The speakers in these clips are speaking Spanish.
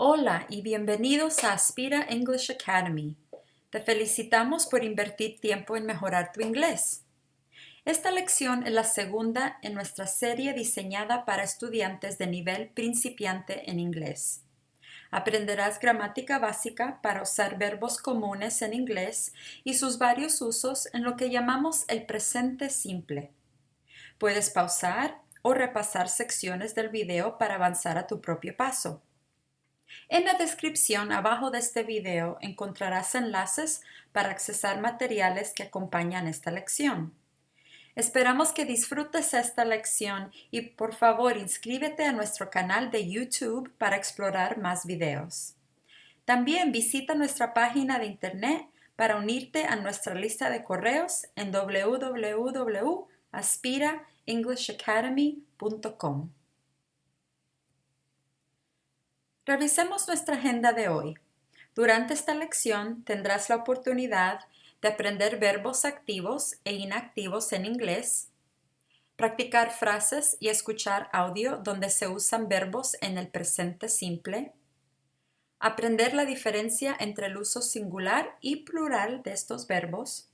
Hola y bienvenidos a Aspira English Academy. Te felicitamos por invertir tiempo en mejorar tu inglés. Esta lección es la segunda en nuestra serie diseñada para estudiantes de nivel principiante en inglés. Aprenderás gramática básica para usar verbos comunes en inglés y sus varios usos en lo que llamamos el presente simple. Puedes pausar o repasar secciones del video para avanzar a tu propio paso. En la descripción abajo de este video encontrarás enlaces para accesar materiales que acompañan esta lección. Esperamos que disfrutes esta lección y por favor inscríbete a nuestro canal de YouTube para explorar más videos. También visita nuestra página de internet para unirte a nuestra lista de correos en www.aspiraenglishacademy.com. Revisemos nuestra agenda de hoy. Durante esta lección tendrás la oportunidad de aprender verbos activos e inactivos en inglés, practicar frases y escuchar audio donde se usan verbos en el presente simple, aprender la diferencia entre el uso singular y plural de estos verbos,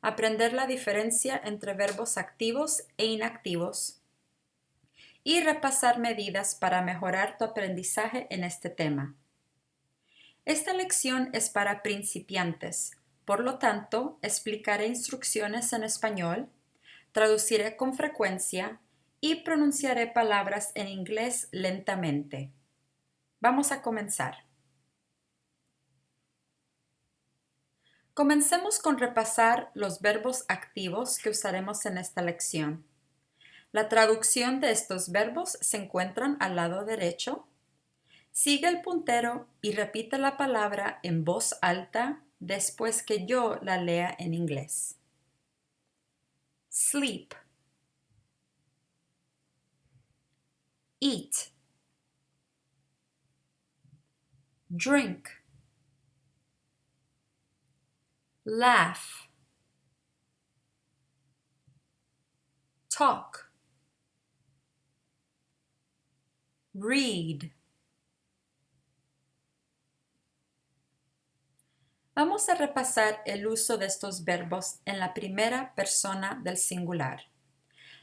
aprender la diferencia entre verbos activos e inactivos, y repasar medidas para mejorar tu aprendizaje en este tema. Esta lección es para principiantes, por lo tanto, explicaré instrucciones en español, traduciré con frecuencia y pronunciaré palabras en inglés lentamente. Vamos a comenzar. Comencemos con repasar los verbos activos que usaremos en esta lección. La traducción de estos verbos se encuentran al lado derecho. Sigue el puntero y repite la palabra en voz alta después que yo la lea en inglés. Sleep, eat, drink, laugh, talk, read. Vamos a repasar el uso de estos verbos en la primera persona del singular.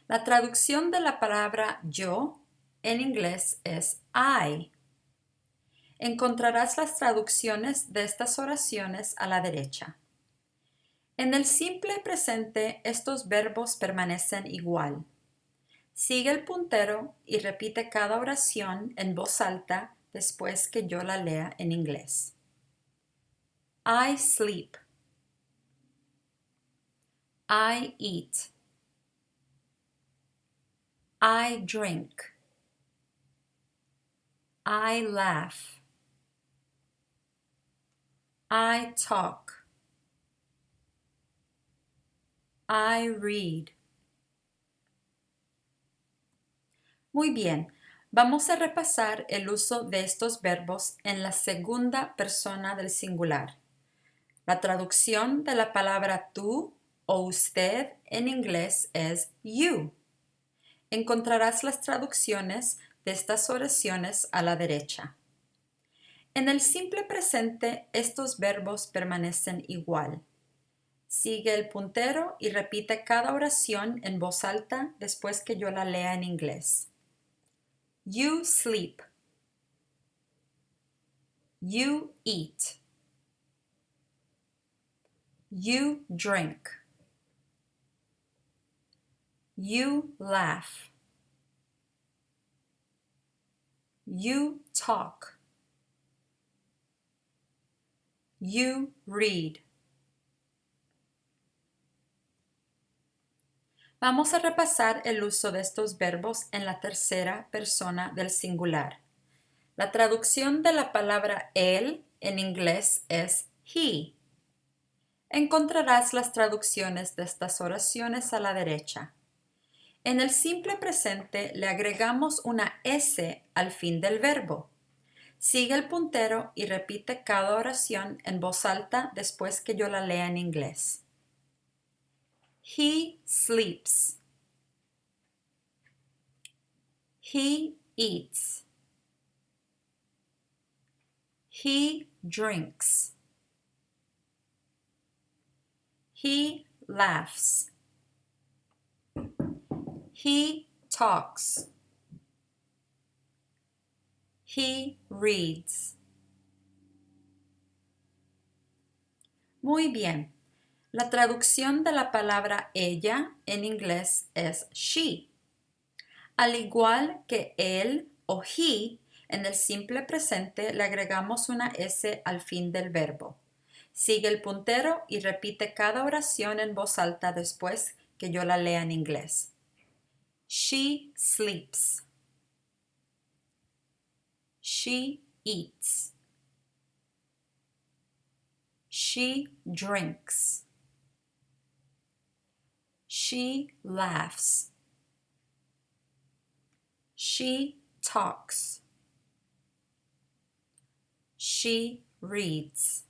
La traducción de la palabra yo en inglés es I. Encontrarás las traducciones de estas oraciones a la derecha. En el simple presente, estos verbos permanecen igual. Sigue el puntero y repite cada oración en voz alta después que yo la lea en inglés. I sleep. I eat. I drink. I laugh. I talk. I read. Muy bien, vamos a repasar el uso de estos verbos en la segunda persona del singular. La traducción de la palabra tú o usted en inglés es you. Encontrarás las traducciones de estas oraciones a la derecha. En el simple presente, estos verbos permanecen igual. Sigue el puntero y repite cada oración en voz alta después que yo la lea en inglés. You sleep. You eat. You drink. You laugh. You talk. You read. Vamos a repasar el uso de estos verbos en la tercera persona del singular. La traducción de la palabra él en inglés es he. Encontrarás las traducciones de estas oraciones a la derecha. En el simple presente le agregamos una S al fin del verbo. Sigue el puntero y repite cada oración en voz alta después que yo la lea en inglés. He sleeps. He eats. He drinks. He laughs. He talks. He reads. Muy bien. La traducción de la palabra ella en inglés es she. Al igual que él o he, en el simple presente le agregamos una S al fin del verbo. Sigue el puntero y repite cada oración en voz alta después que yo la lea en inglés. She sleeps. She eats. She drinks. She laughs. She talks. She reads.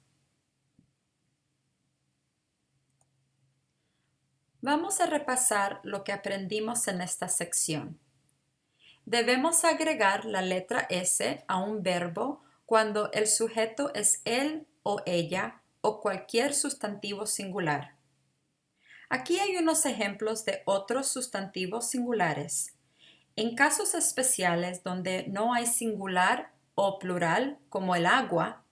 Vamos a repasar lo que aprendimos en esta sección. Debemos agregar la letra S a un verbo cuando el sujeto es él o ella o cualquier sustantivo singular. Aquí hay unos ejemplos de otros sustantivos singulares. En casos especiales donde no hay singular o plural, como el agua,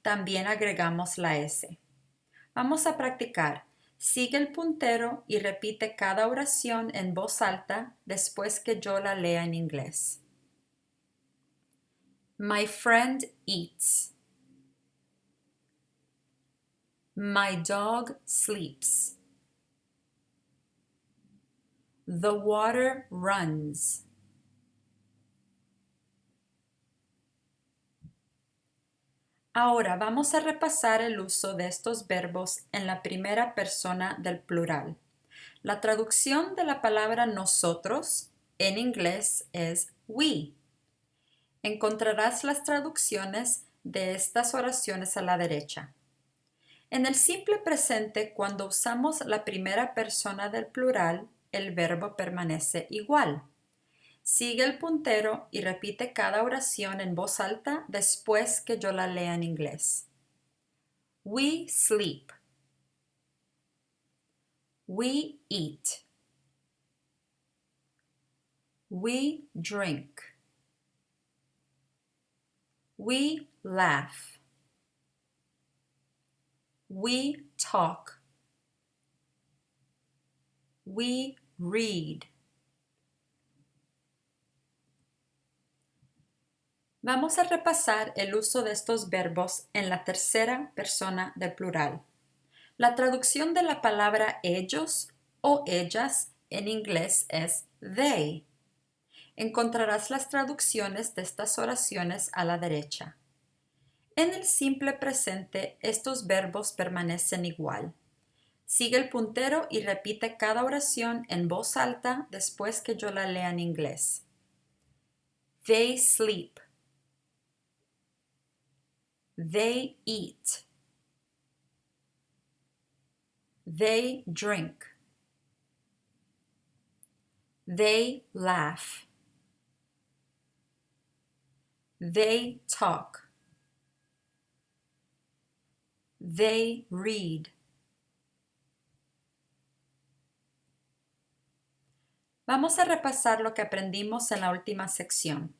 también agregamos la S. Vamos a practicar. Sigue el puntero y repite cada oración en voz alta después que yo la lea en inglés. My friend eats. My dog sleeps. The water runs. Ahora vamos a repasar el uso de estos verbos en la primera persona del plural. La traducción de la palabra nosotros en inglés es we. Encontrarás las traducciones de estas oraciones a la derecha. En el simple presente, cuando usamos la primera persona del plural, el verbo permanece igual. Sigue el puntero y repite cada oración en voz alta después que yo la lea en inglés. We sleep. We eat. We drink. We laugh. We talk. We read. Vamos a repasar el uso de estos verbos en la tercera persona del plural. La traducción de la palabra ellos o ellas en inglés es they. Encontrarás las traducciones de estas oraciones a la derecha. En el simple presente, estos verbos permanecen igual. Sigue el puntero y repite cada oración en voz alta después que yo la lea en inglés. They sleep. They eat. They drink. They laugh. They talk. They read. Vamos a repasar lo que aprendimos en la última sección.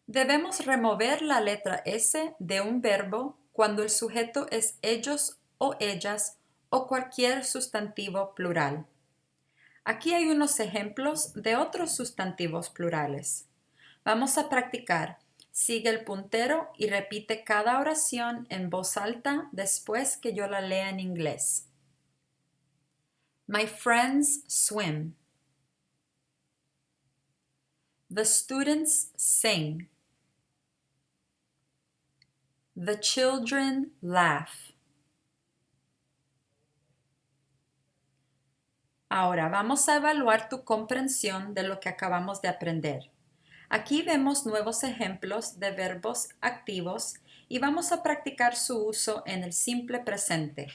Debemos remover la letra S de un verbo cuando el sujeto es ellos o ellas o cualquier sustantivo plural. Aquí hay unos ejemplos de otros sustantivos plurales. Vamos a practicar. Sigue el puntero y repite cada oración en voz alta después que yo la lea en inglés. My friends swim. The students sing. The children laugh. Ahora vamos a evaluar tu comprensión de lo que acabamos de aprender. Aquí vemos nuevos ejemplos de verbos activos y vamos a practicar su uso en el simple presente.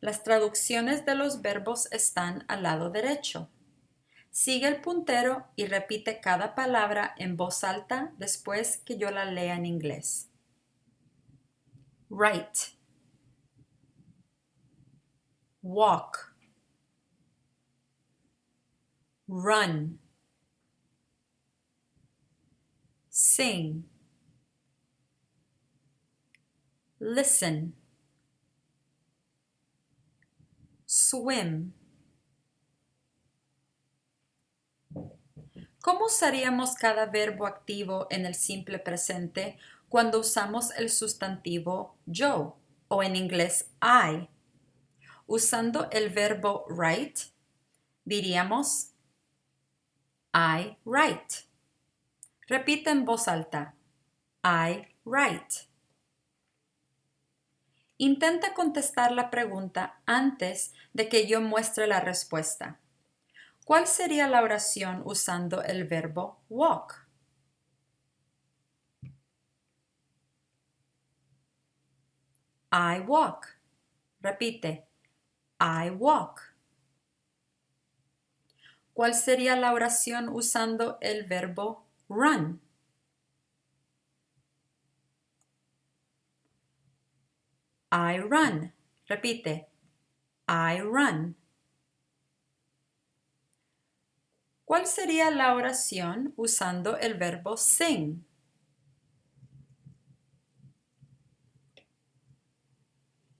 Las traducciones de los verbos están al lado derecho. Sigue el puntero y repite cada palabra en voz alta después que yo la lea en inglés. write, walk, run, sing, listen, swim. ¿Cómo usaríamos cada verbo activo en el simple presente cuando usamos el sustantivo yo o en inglés I? Usando el verbo write, diríamos I write. Repite en voz alta. I write. Intenta contestar la pregunta antes de que yo muestre la respuesta. ¿Cuál sería la oración usando el verbo walk? I walk. Repite. I walk. ¿Cuál sería la oración usando el verbo run? I run. Repite. I run. ¿Cuál sería la oración usando el verbo sing?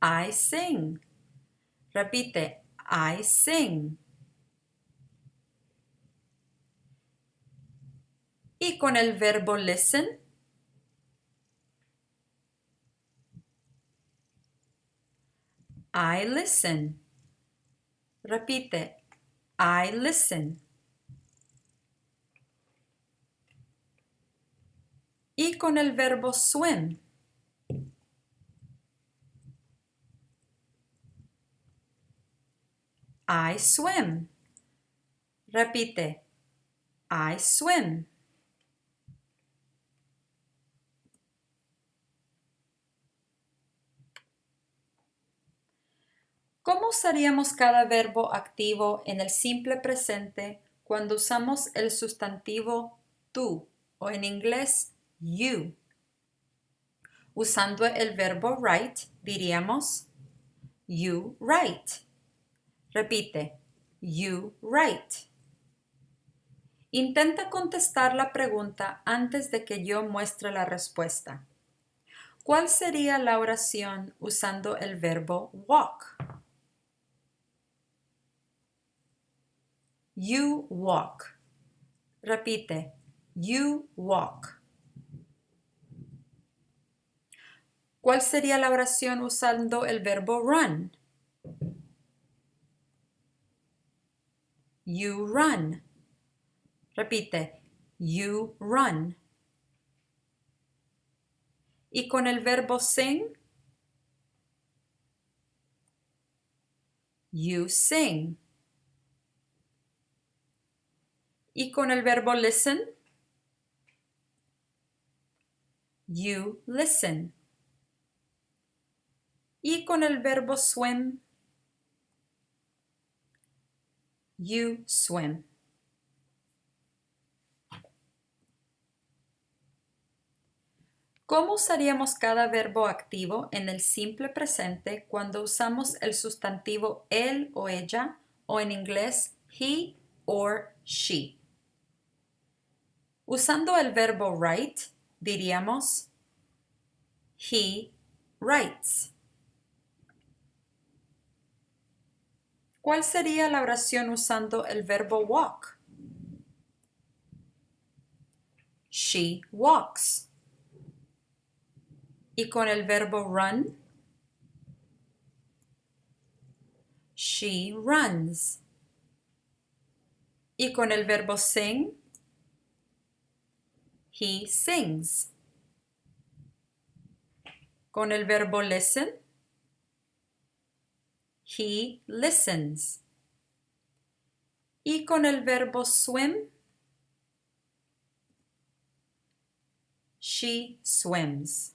I sing. Repite. I sing. ¿Y con el verbo listen? I listen. Repite. I listen. ¿Y con el verbo swim? I swim. Repite. I swim. ¿Cómo usaríamos cada verbo activo en el simple presente cuando usamos el sustantivo tú o en inglés you? Usando el verbo write, diríamos you write. Repite, you write. Intenta contestar la pregunta antes de que yo muestre la respuesta. ¿Cuál sería la oración usando el verbo walk? You walk. Repite, you walk. ¿Cuál sería la oración usando el verbo run? You run. Repite, you run. ¿Y con el verbo sing? You sing. ¿Y con el verbo listen? You listen. ¿Y con el verbo swim? You swim. ¿Cómo usaríamos cada verbo activo en el simple presente cuando usamos el sustantivo él o ella o en inglés he or she? Usando el verbo write, diríamos he writes. ¿Cuál sería la oración usando el verbo walk? She walks. ¿Y con el verbo run? She runs. ¿Y con el verbo sing? He sings. Con el verbo listen? He listens. ¿Y con el verbo swim? She swims.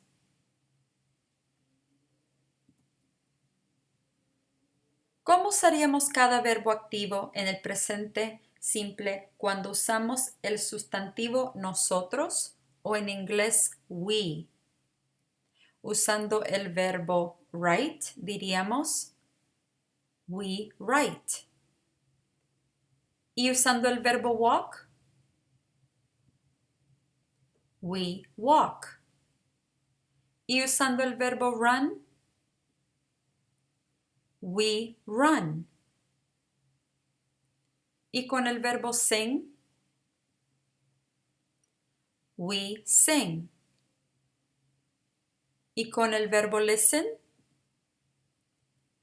¿Cómo usaríamos cada verbo activo en el presente simple cuando usamos el sustantivo nosotros o en inglés we? Usando el verbo write, diríamos we write. Y usando el verbo walk, we walk. Y usando el verbo run, we run. Y con el verbo sing, we sing. Y con el verbo listen,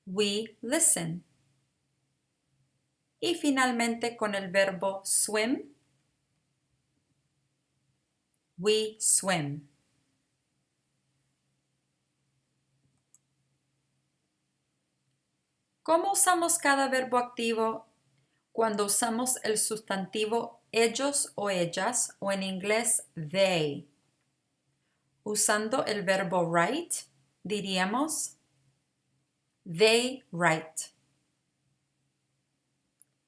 we listen. Y finalmente con el verbo swim, we swim. ¿Cómo usamos cada verbo activo cuando usamos el sustantivo ellos o ellas o en inglés they? Usando el verbo write, diríamos they write.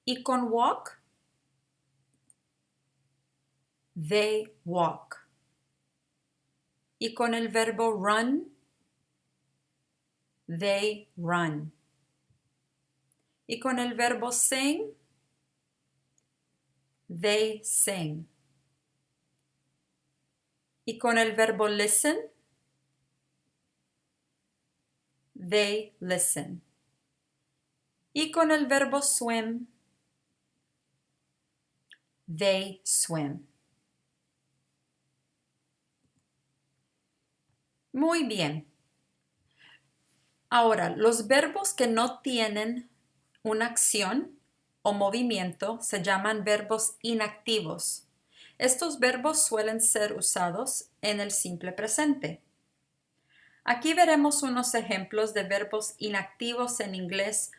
Y con walk, they walk. Y con el verbo run, they run. Y con el verbo sing, they sing. Y con el verbo listen, they listen. Y con el verbo swim, they swim. Muy bien. Ahora, los verbos que no tienen una acción o movimiento se llaman verbos inactivos. Estos verbos suelen ser usados en el simple presente. Aquí veremos unos ejemplos de verbos inactivos en inglés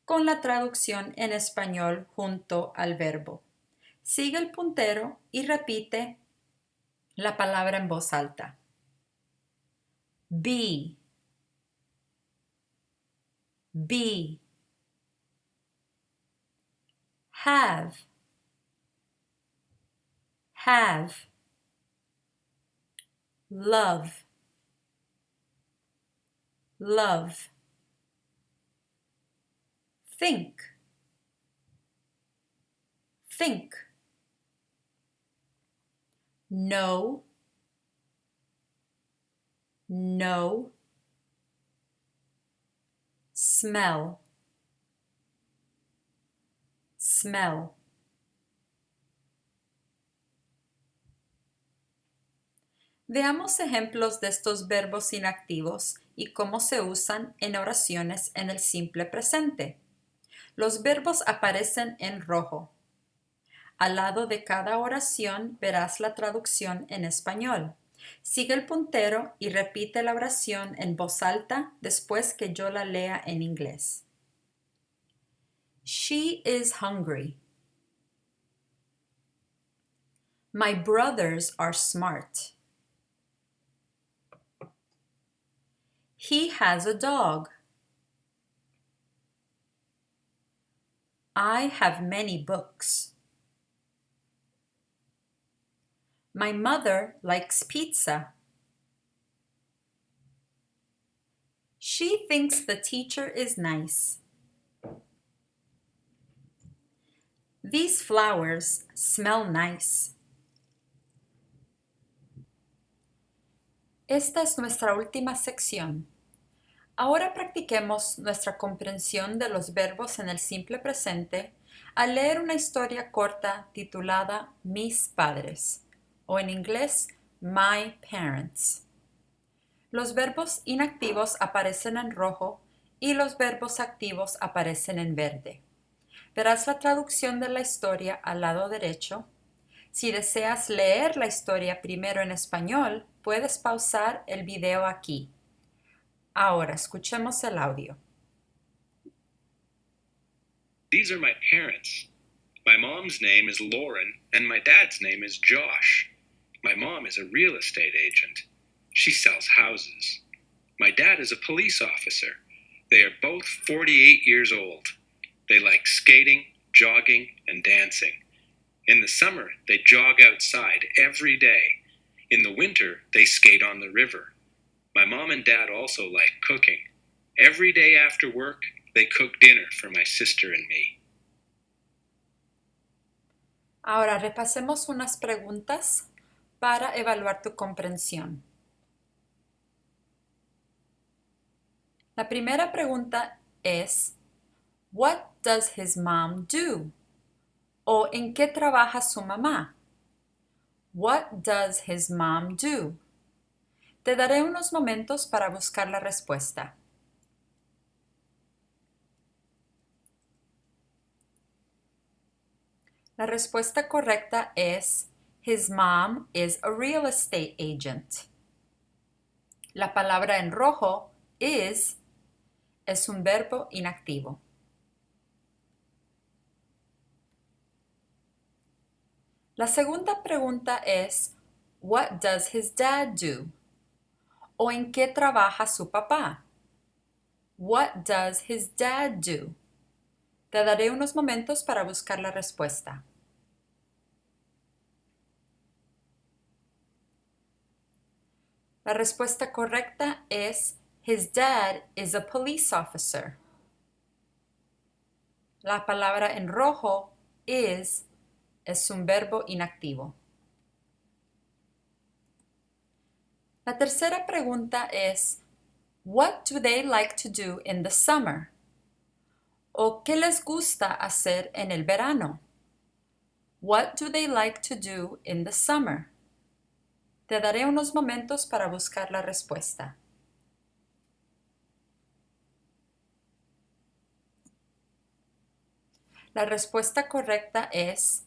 con la traducción en español junto al verbo. Sigue el puntero y repite la palabra en voz alta. Be, be. Have, have. Love, love. Think, think. Know, know. Smell, smell. Veamos ejemplos de estos verbos inactivos y cómo se usan en oraciones en el simple presente. Los verbos aparecen en rojo. Al lado de cada oración verás la traducción en español. Sigue el puntero y repite la oración en voz alta después que yo la lea en inglés. She is hungry. My brothers are smart. He has a dog. I have many books. My mother likes pizza. She thinks the teacher is nice. These flowers smell nice. Esta es nuestra última sección. Ahora practiquemos nuestra comprensión de los verbos en el simple presente al leer una historia corta titulada Mis padres, o en inglés My parents. Los verbos inactivos aparecen en rojo y los verbos activos aparecen en verde. Verás la traducción de la historia al lado derecho. Si deseas leer la historia primero en español, puedes pausar el video aquí. Ahora escuchemos el audio. These are my parents. My mom's name is Lauren and my dad's name is Josh. My mom is a real estate agent. She sells houses. My dad is a police officer. They are both 48 years old. They like skating, jogging, and dancing. In the summer, they jog outside every day. In the winter, they skate on the river. My mom and dad also like cooking. Every day after work, they cook dinner for my sister and me. Ahora repasemos unas preguntas para evaluar tu comprensión. La primera pregunta es, What does his mom do? ¿O en qué trabaja su mamá? What does his mom do? Te daré unos momentos para buscar la respuesta. La respuesta correcta es His mom is a real estate agent. La palabra en rojo is es un verbo inactivo. La segunda pregunta es What does his dad do? ¿O en qué trabaja su papá? What does his dad do? Te daré unos momentos para buscar la respuesta. La respuesta correcta es His dad is a police officer. La palabra en rojo is es un verbo inactivo. La tercera pregunta es What do they like to do in the summer? ¿O qué les gusta hacer en el verano? What do they like to do in the summer? Te daré unos momentos para buscar la respuesta. La respuesta correcta es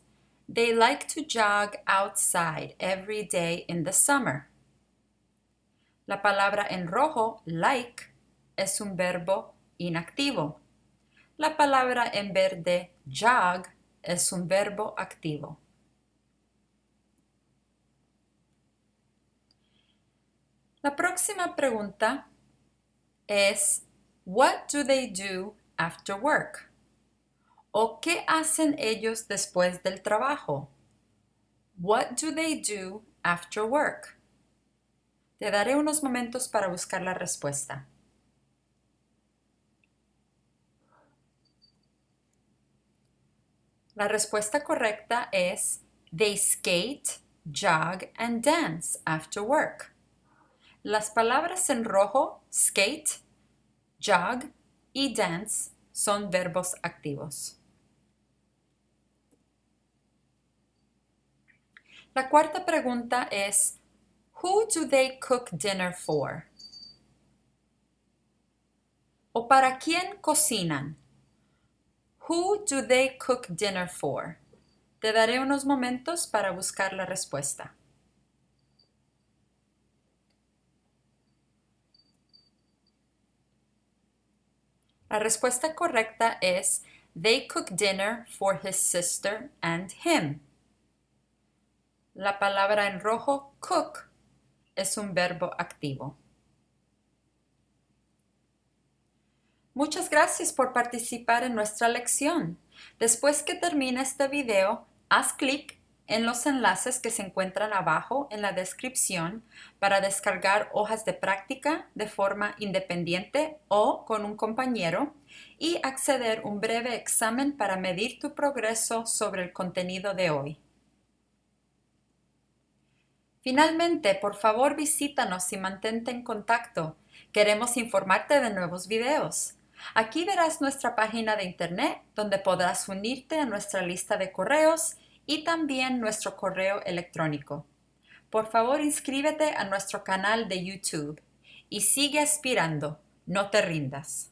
They like to jog outside every day in the summer. La palabra en rojo, like, es un verbo inactivo. La palabra en verde, jog, es un verbo activo. La próxima pregunta es What do they do after work? ¿O qué hacen ellos después del trabajo? What do they do after work? Te daré unos momentos para buscar la respuesta. La respuesta correcta es They skate, jog, and dance after work. Las palabras en rojo, skate, jog y dance, son verbos activos. La cuarta pregunta es Who do they cook dinner for? ¿O para quién cocinan? Who do they cook dinner for? Te daré unos momentos para buscar la respuesta. La respuesta correcta es They cook dinner for his sister and him. La palabra en rojo, cook, es un verbo activo. Muchas gracias por participar en nuestra lección. Después que termine este video, haz clic en los enlaces que se encuentran abajo en la descripción para descargar hojas de práctica de forma independiente o con un compañero y acceder a un breve examen para medir tu progreso sobre el contenido de hoy. Finalmente, por favor visítanos y mantente en contacto. Queremos informarte de nuevos videos. Aquí verás nuestra página de internet donde podrás unirte a nuestra lista de correos y también nuestro correo electrónico. Por favor, inscríbete a nuestro canal de YouTube y sigue aspirando, no te rindas.